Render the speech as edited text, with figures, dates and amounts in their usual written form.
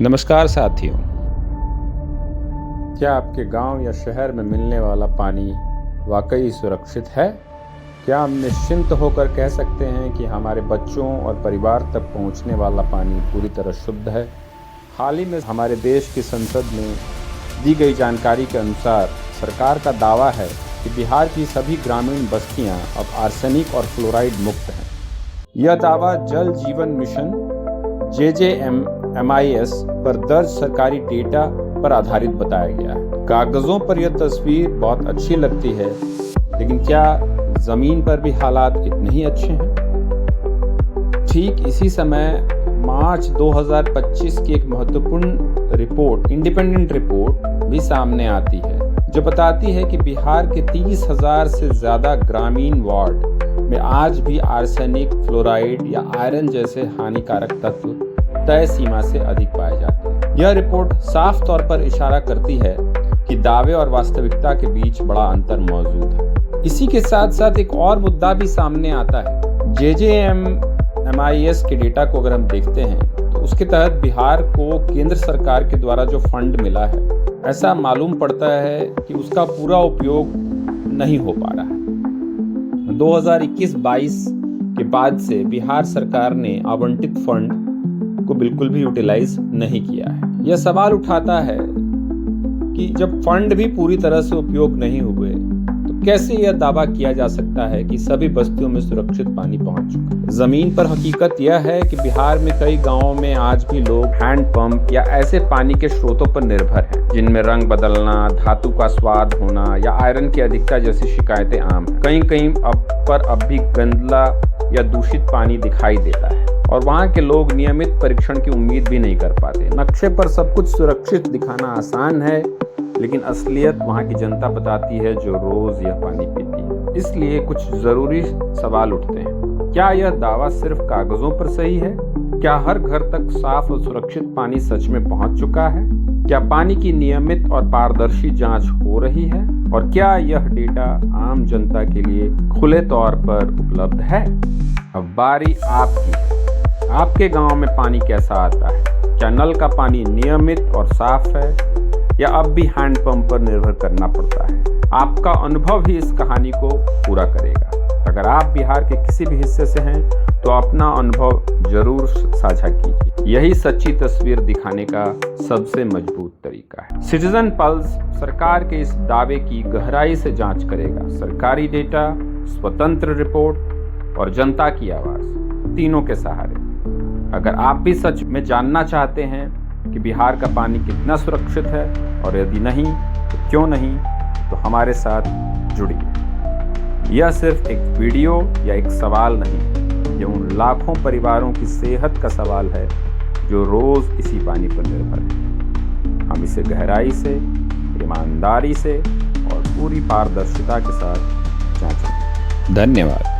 नमस्कार साथियों। क्या आपके गांव या शहर में मिलने वाला पानी वाकई सुरक्षित है? क्या हम निश्चिंत होकर कह सकते हैं कि हमारे बच्चों और परिवार तक पहुंचने वाला पानी पूरी तरह शुद्ध है? हाल ही में हमारे देश की संसद में दी गई जानकारी के अनुसार सरकार का दावा है कि बिहार की सभी ग्रामीण बस्तियां अब आर्सेनिक और फ्लोराइड मुक्त हैं। यह दावा जल जीवन मिशन JJMMIS पर दर्ज सरकारी डेटा पर आधारित बताया गया है। कागजों पर यह तस्वीर बहुत अच्छी लगती है, लेकिन क्या जमीन पर भी हालात इतने ही अच्छे हैं? ठीक इसी समय मार्च 2025 की एक महत्वपूर्ण रिपोर्ट, इंडिपेंडेंट रिपोर्ट भी सामने आती है, जो बताती है कि बिहार के 30,000 से ज्यादा ग्रामीण वार्ड में आज भी आर्सेनिक, फ्लोराइड या आयरन जैसे हानिकारक तत्व तय सीमा से अधिक पाए जाते हैं। यह रिपोर्ट साफ तौर पर इशारा करती है कि दावे और वास्तविकता के बीच बड़ा अंतर मौजूद है। इसी के साथ साथ एक और मुद्दा भी सामने आता है। JJMMIS के डेटा को अगर हम देखते हैं तो उसके तहत बिहार को केंद्र सरकार के द्वारा जो फंड मिला है, ऐसा मालूम पड़ता है कि उसका पूरा उपयोग नहीं हो पा रहा है। 2021-22 के बाद से बिहार सरकार ने आवंटित फंड को बिल्कुल भी यूटिलाइज नहीं किया है। यह सवाल उठाता है कि जब फंड भी पूरी तरह से उपयोग नहीं हुए तो कैसे यह दावा किया जा सकता है कि सभी बस्तियों में सुरक्षित पानी पहुंच चुका है। जमीन पर हकीकत यह है कि बिहार में कई गांवों में आज भी लोग हैंडपंप या ऐसे पानी के स्रोतों पर निर्भर हैं जिनमें रंग बदलना, धातु का स्वाद होना या आयरन की अधिकता जैसी शिकायतें आम हैं। कहीं कहीं अब भी गंदला या दूषित पानी दिखाई देता है और वहाँ के लोग नियमित परीक्षण की उम्मीद भी नहीं कर पाते। नक्शे पर सब कुछ सुरक्षित दिखाना आसान है, लेकिन असलियत वहाँ की जनता बताती है जो रोज यह पानी पीती है। इसलिए कुछ जरूरी सवाल उठते हैं। क्या यह दावा सिर्फ कागजों पर सही है? क्या हर घर तक साफ और सुरक्षित पानी सच में पहुँच चुका है? क्या पानी की नियमित और पारदर्शी जांच हो रही है? और क्या यह डेटा आम जनता के लिए खुले तौर पर उपलब्ध है? अब बारी आपकी है। आपके गांव में पानी कैसा आता है? क्या नल का पानी नियमित और साफ है या अब भी हैंडपंप पर निर्भर करना पड़ता है? आपका अनुभव ही इस कहानी को पूरा करेगा। अगर आप बिहार के किसी भी हिस्से से हैं तो अपना अनुभव जरूर साझा कीजिए। यही सच्ची तस्वीर दिखाने का सबसे मजबूत तरीका है। सिटीजन पल्स सरकार के इस दावे की गहराई से जांच करेगा। सरकारी डेटा, स्वतंत्र रिपोर्ट और जनता की आवाज, तीनों के सहारे। अगर आप भी सच में जानना चाहते हैं कि बिहार का पानी कितना सुरक्षित है और यदि नहीं तो क्यों नहीं, तो हमारे साथ जुड़िए। यह सिर्फ एक वीडियो या एक सवाल नहीं, यह उन लाखों परिवारों की सेहत का सवाल है जो रोज इसी पानी पर निर्भर है। हम इसे गहराई से, ईमानदारी से और पूरी पारदर्शिता के साथ जांचें। धन्यवाद।